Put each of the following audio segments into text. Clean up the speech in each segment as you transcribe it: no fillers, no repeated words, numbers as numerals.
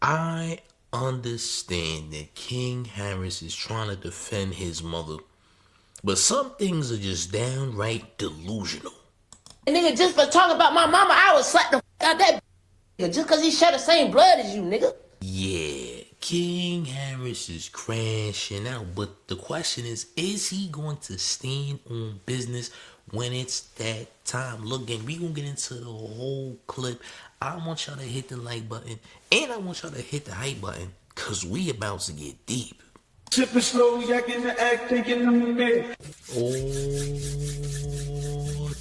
I understand that King Harris is trying to defend his mother, but some things are just downright delusional. And nigga, just for talking about my mama, I would slap the out that nigga just cause he share the same blood as you, nigga. Yeah, King Harris is crashing out, but the question is he going to stand on business when it's that time? Look, gang, we gonna get into the whole clip. I want y'all to hit the like button, and I want y'all to hit the hype button, cause we about to get deep. Sipping slow, yakking the act, thinking I'm mad. Oh,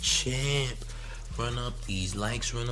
champ. Run up these likes, and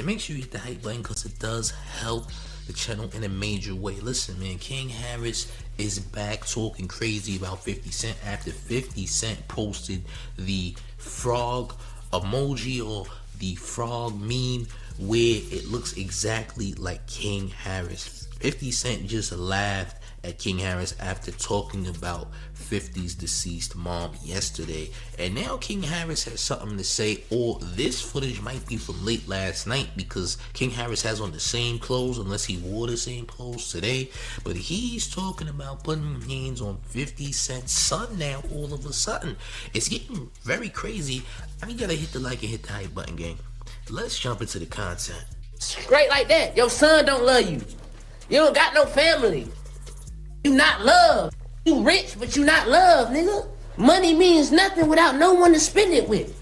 make sure you hit the hype button because it does help the channel in a major way. Listen, man, King Harris is back talking crazy about 50 Cent after 50 Cent posted the frog emoji or the frog meme where it looks exactly like King Harris. 50 Cent just laughed at King Harris after talking about 50's deceased mom yesterday, and now King Harris has something to say, or this footage might be from late last night because King Harris has on the same clothes unless he wore the same clothes today, but he's talking about putting hands on 50 Cent's son now all of a sudden. It's getting very crazy. I need y'all to hit the like and hit the hype button, gang. Let's jump into the content. Straight like that. Your son don't love you. You don't got no family. You not loved. You rich, but you not loved, nigga. Money means nothing without no one to spend it with.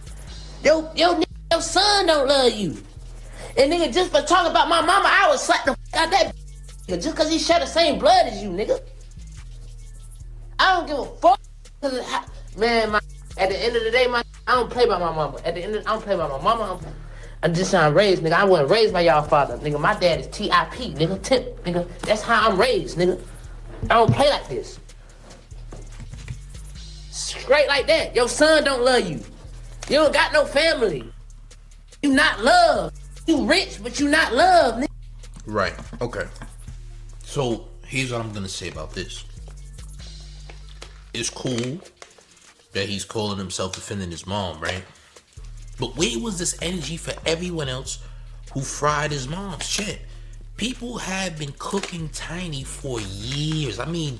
Your son don't love you. And nigga, just for talking about my mama, I would slap the out that nigga just cause he share the same blood as you, nigga. I don't give a fuck. Man, at the end of the day, I don't play by my mama. I don't play by my mama. I'm just how I'm raised, nigga. I wasn't raised by y'all father, nigga. My dad is TIP, nigga. Tip, nigga. That's how I'm raised, nigga. I don't play like this. Straight like that. Your son don't love you. You don't got no family. You not loved. You rich, but you not loved, nigga. Right, okay. So, here's what I'm gonna say about this. It's cool that he's calling himself defending his mom, right? But where was this energy for everyone else who fried his mom's shit? People have been cooking Tiny for years. I mean,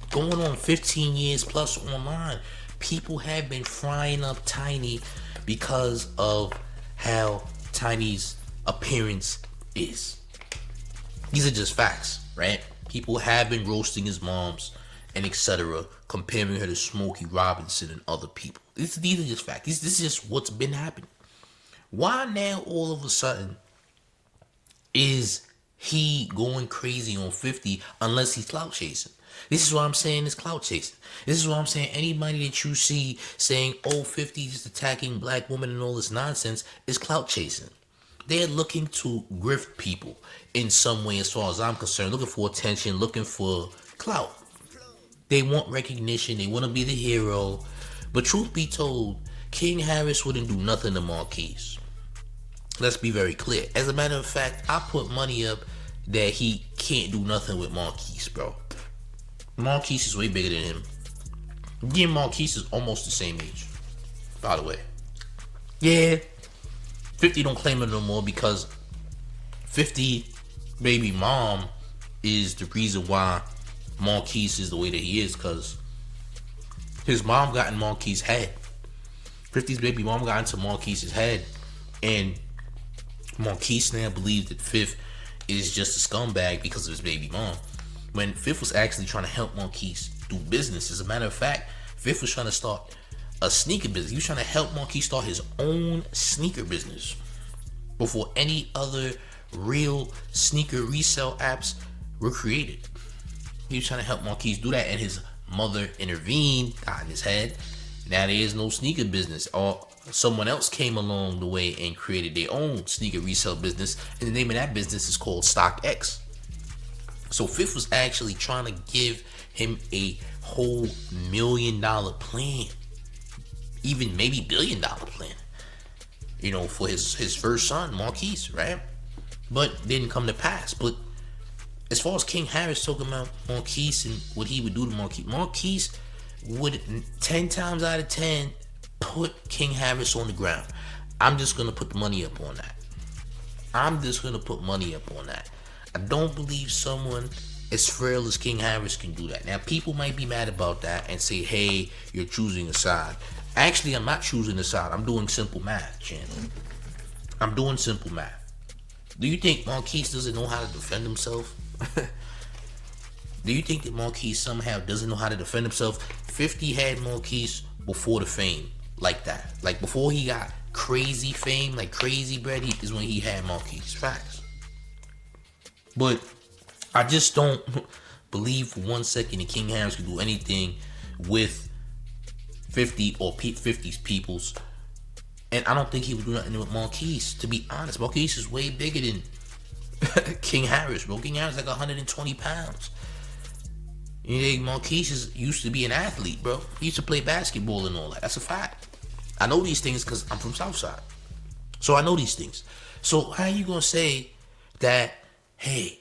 going on 15 years plus online. People have been frying up Tiny because of how Tiny's appearance is. These are just facts, right? People have been roasting his moms and etc., comparing her to Smokey Robinson and other people. These are just facts. This is just what's been happening. Why now all of a sudden is he going crazy on 50 unless he's clout chasing? This is what I'm saying, is clout chasing. This is what I'm saying. Anybody that you see saying, oh, 50 is just attacking black women and all this nonsense is clout chasing. They're looking to grift people in some way, as far as I'm concerned, looking for attention, looking for clout. They want recognition. They want to be the hero. But truth be told, King Harris wouldn't do nothing to Marquise. Let's be very clear. As a matter of fact, I put money up that he can't do nothing with Marquise, bro. Marquise is way bigger than him. Me and Marquise is almost the same age, by the way. Yeah, 50 don't claim it no more because 50 baby mom is the reason why Marquise is the way that he is, because his mom got in Marquise's head. 50's baby mom got into Marquise's head, and Marquise now believes that Fifth is just a scumbag because of his baby mom, when Fifth was actually trying to help Marquise do business. As a matter of fact, Fifth was trying to start a sneaker business. He was trying to help Marquise start his own sneaker business before any other real sneaker resale apps were created. He was trying to help Marquise do that, and his mother intervened, got in his head. Now there is no sneaker business. Or someone else came along the way and created their own sneaker resale business, and the name of that business is called StockX. So Fifth was actually trying to give him a whole $1 million plan, even maybe $1 billion plan, you know, for his first son, Marquise, right? But didn't come to pass. But as far as King Harris talking about Marquise and what he would do to Marquise would 10 times out of 10 put King Harris on the ground. I'm just gonna put the money up on that. I don't believe someone as frail as King Harris can do that. Now, people might be mad about that and say, hey, you're choosing a side. Actually, I'm not choosing a side. I'm doing simple math, Chandler. I'm doing simple math. Do you think Marquise doesn't know how to defend himself? Do you think that Marquise somehow doesn't know how to defend himself? 50 had Marquise before the fame, like that. Like before he got crazy fame, like crazy bread, is when he had Marquise. Facts. But I just don't believe for 1 second that King Harris can do anything with 50 or 50's peoples. And I don't think he would do nothing with Marquise. To be honest, Marquise is way bigger than King Harris, bro. King Harris like 120 pounds. You know, Marquise used to be an athlete, bro. He used to play basketball and all that. That's a fact. I know these things because I'm from Southside. So I know these things. So how you gonna say that, hey,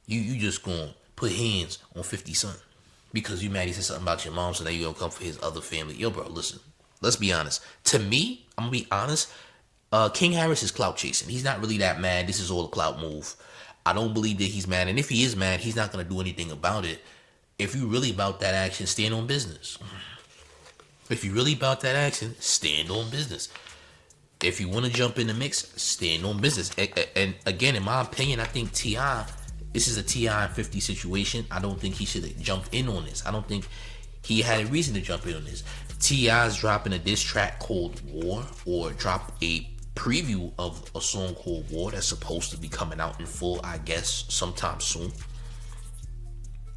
you just gonna put hands on 50 Cent because you mad he said something about your mom, so now you gonna come for his other family? Yo, bro, listen. Let's be honest. To me, I'm gonna be honest, King Harris is clout chasing. He's not really that mad. This is all a clout move. I don't believe that he's mad. And if he is mad, he's not gonna do anything about it. If you really about that action, stand on business. If you really about that action, stand on business. If you want to jump in the mix, stand on business. And again, in my opinion, I think T.I., this is a T.I. and 50 situation. I don't think he should have jumped in on this. I don't think he had a reason to jump in on this. T.I.'s dropping a diss track called War, or drop a preview of a song called War that's supposed to be coming out in full, I guess, sometime soon.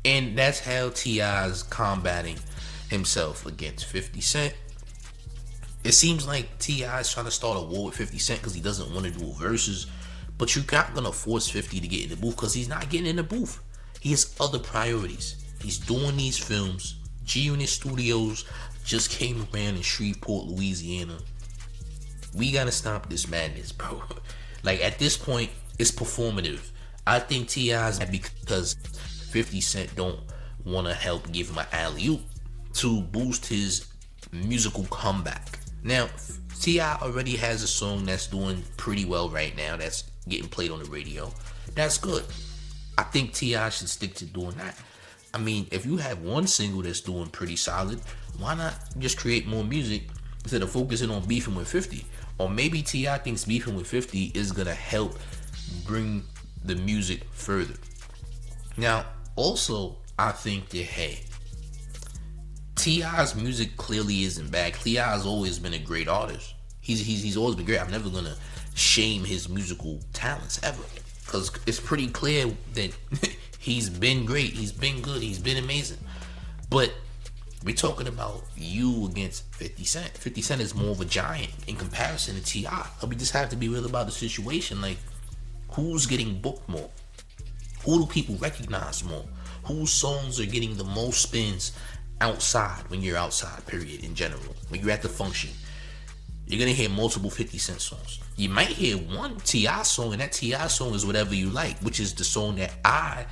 And that's how T.I.'s combating himself against 50 Cent. It seems like T.I.'s trying to start a war with 50 Cent because he doesn't want to do verses. But you're not going to force 50 to get in the booth because he's not getting in the booth. He has other priorities. He's doing these films. G-Unit Studios just came around in Shreveport, Louisiana. We got to stop this madness, bro. Like, at this point, it's performative. I think T.I.'s mad because 50 Cent don't want to help give him an alley-oop to boost his musical comeback. Now, T.I. already has a song that's doing pretty well right now, that's getting played on the radio. That's good. I think T.I. should stick to doing that. I mean, if you have one single that's doing pretty solid, why not just create more music instead of focusing on beefing with 50? Or maybe T.I. thinks beefing with 50 is going to help bring the music further. Now, also, I think that, hey, T.I.'s music clearly isn't bad. T.I.'s always been a great artist. He's always been great. I'm never going to shame his musical talents ever, because it's pretty clear that he's been great. He's been good. He's been amazing. But we're talking about you against 50 Cent. 50 Cent is more of a giant in comparison to T.I. We just have to be real about the situation. Like, who's getting booked more? Who do people recognize more? Whose songs are getting the most spins outside, when you're outside, period, in general? When you're at the function, you're going to hear multiple 50 Cent songs. You might hear one T.I. song, and that T.I. song is Whatever You Like, which is the song that I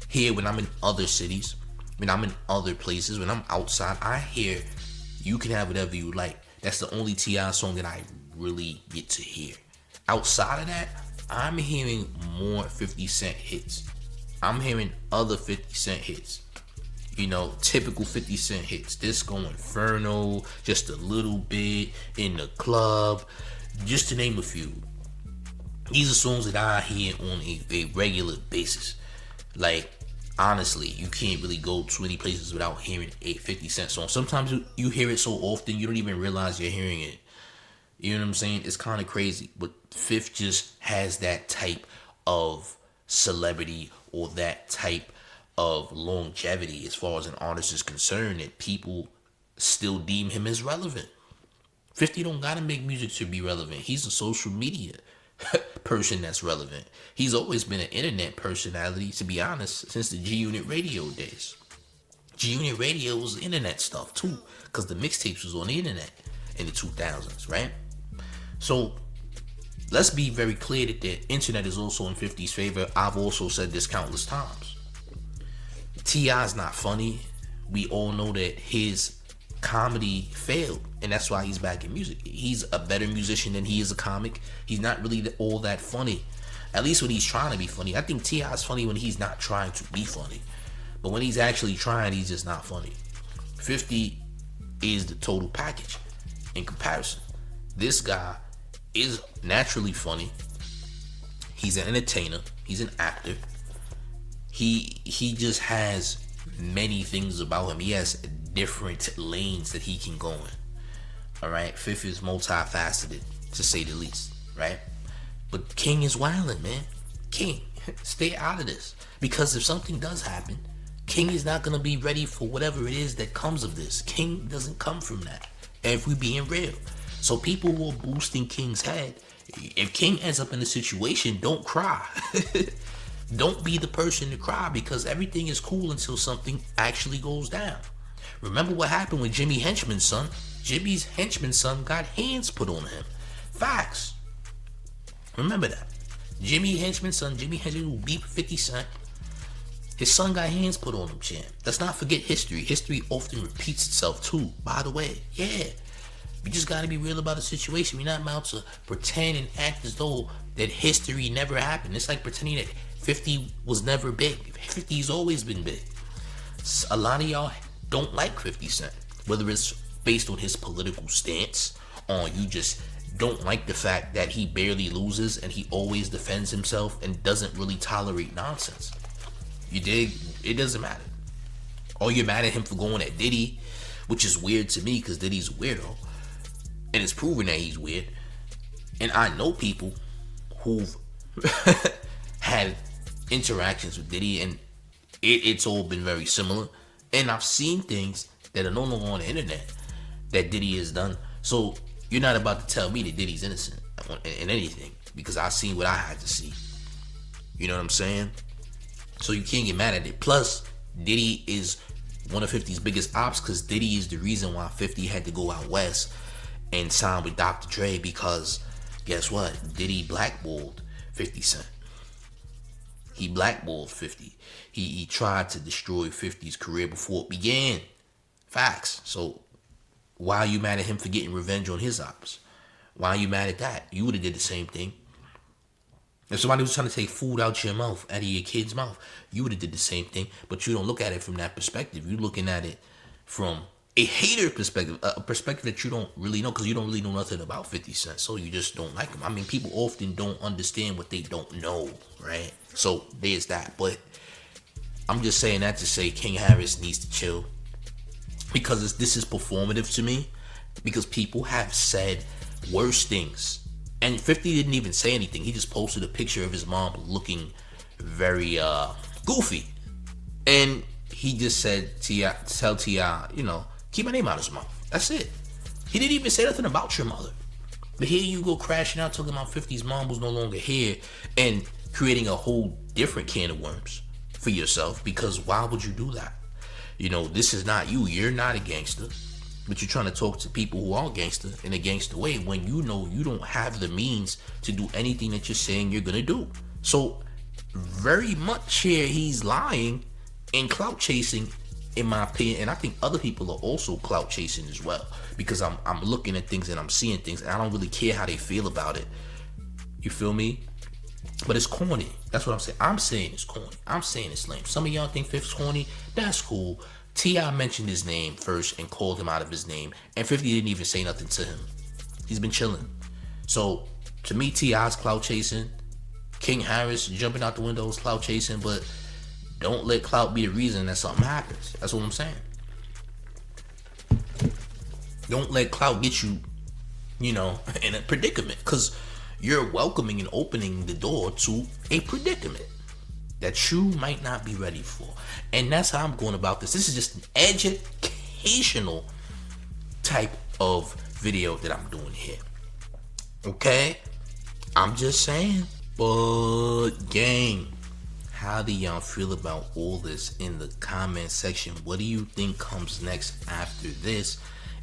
hear when I'm in other cities, when I'm in other places, when I'm outside. I hear You Can Have Whatever You Like. That's the only T.I. song that I really get to hear. Outside of that, I'm hearing more 50 Cent hits. I'm hearing other 50 Cent hits. You know, typical 50 Cent hits. Disco Inferno, Just a Little Bit, In the Club, just to name a few. These are songs that I hear on a regular basis. Like, honestly, you can't really go to any places without hearing a 50 Cent song. Sometimes you hear it so often, you don't even realize you're hearing it. You know what I'm saying? It's kind of crazy. But Fifth just has that type of celebrity, or that type of longevity as far as an artist is concerned, that people still deem him as relevant. 50 don't gotta make music to be relevant. He's a social media person that's relevant. He's always been an internet personality, to be honest, since the G-Unit radio days. G-Unit radio was internet stuff too, because the mixtapes was on the internet in the 2000s, right? So let's be very clear that the internet is also in 50's favor. I've also said this countless times. T.I.'s not funny. We all know that his comedy failed, and that's why he's back in music. He's a better musician than he is a comic. He's not really all that funny. At least when he's trying to be funny. I think T.I.'s funny when he's not trying to be funny. But when he's actually trying, he's just not funny. 50 is the total package in comparison. This guy is naturally funny. He's an entertainer. He's an actor. He just has many things about him. He has different lanes that he can go in. All right, Fifth is multifaceted, to say the least, right? But King is wildin', man. King, stay out of this. Because if something does happen, King is not going to be ready for whatever it is that comes of this. King doesn't come from that. And if we being real. So people who are boosting King's head, if King ends up in a situation, don't cry. Don't be the person to cry, because everything is cool until something actually goes down. Remember what happened with Jimmy Henchman's son? Jimmy's henchman's son got hands put on him. Facts. Remember that. Jimmy Henchman's son, Jimmy Henchman, who beat 50 Cent, his son got hands put on him, champ. Let's not forget history. History often repeats itself too, by the way. Yeah. We just gotta be real about the situation. We're not about to pretend and act as though that history never happened. It's like pretending that 50 was never big. 50's always been big. A lot of y'all don't like 50 Cent. Whether it's based on his political stance, or you just don't like the fact that he barely loses and he always defends himself and doesn't really tolerate nonsense. You dig? It doesn't matter. Or you're mad at him for going at Diddy, which is weird to me because Diddy's a weirdo. And it's proven that he's weird. And I know people who've had interactions with Diddy, and it's all been very similar. And I've seen things that are no longer on the internet that Diddy has done. So you're not about to tell me that Diddy's innocent in anything, because I've seen what I had to see. You know what I'm saying? So you can't get mad at it. Plus, Diddy is one of 50's biggest ops, because Diddy is the reason why 50 had to go out west and sign with Dr. Dre, because guess what? Diddy blackballed 50 Cent. He blackballed 50. He tried to destroy 50's career before it began. Facts. So why are you mad at him for getting revenge on his ops? Why are you mad at that? You would have did the same thing. If somebody was trying to take food out your mouth, out of your kid's mouth, you would have did the same thing. But you don't look at it from that perspective. You're looking at it from a hater perspective, a perspective that you don't really know, because you don't really know nothing about 50 Cent, so you just don't like him. I mean, people often don't understand what they don't know, right? So there's that. But I'm just saying that to say King Harris needs to chill, because this is performative to me, because people have said worse things. And 50 didn't even say anything. He just posted a picture of his mom looking very goofy. And he just said, tell T.I., keep my name out of his mouth. That's it. He didn't even say nothing about your mother. But here you go crashing out talking about 50's mom was no longer here and creating a whole different can of worms for yourself, because why would you do that? This is not you. You're not a gangster. But you're trying to talk to people who are gangster in a gangster way when you know you don't have the means to do anything that you're saying you're going to do. So very much here he's lying and clout chasing, in my opinion. And I think other people are also clout chasing as well, because I'm looking at things and I'm seeing things and I don't really care how they feel about it. You feel me? But it's corny. That's what I'm saying. I'm saying it's corny. I'm saying it's lame. Some of y'all think Fifth's corny. That's cool. T.I. mentioned his name first and called him out of his name, and 50 didn't even say nothing to him. He's been chilling. So to me, T.I.'s clout chasing. King Harris jumping out the window is clout chasing, but don't let clout be the reason that something happens. That's what I'm saying. Don't let clout get you, in a predicament, because you're welcoming and opening the door to a predicament that you might not be ready for. And that's how I'm going about this. This is just an educational type of video that I'm doing here. Okay? I'm just saying. But gang, how do y'all feel about all this in the comment section? What do you think comes next after this?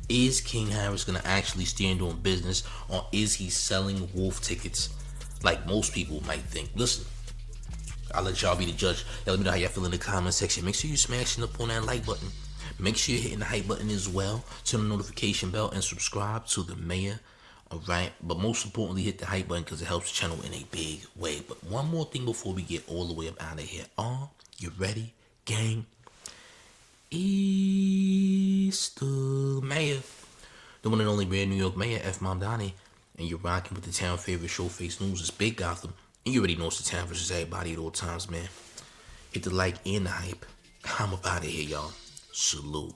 Is King Harris gonna actually stand on business, or is he selling wolf tickets like most people might think? Listen, I'll let y'all be the judge. Y'all let me know how y'all feel in the comment section. Make sure you're smashing up on that like button. Make sure you're hitting the hype button as well. Turn on the notification bell and subscribe to the mayor Alright? But most importantly, hit the hype button because it helps the channel in a big way. But one more thing before we get all the way up out of here. You ready, gang? It's the mayor. The one and only Red New York Mayor, F. Mamdani. And you're rocking with the town favorite Showface News. It's Big Gotham. And you already know it's the town versus everybody at all times, man. Hit the like and the hype. I'm up out of here, y'all. Salute.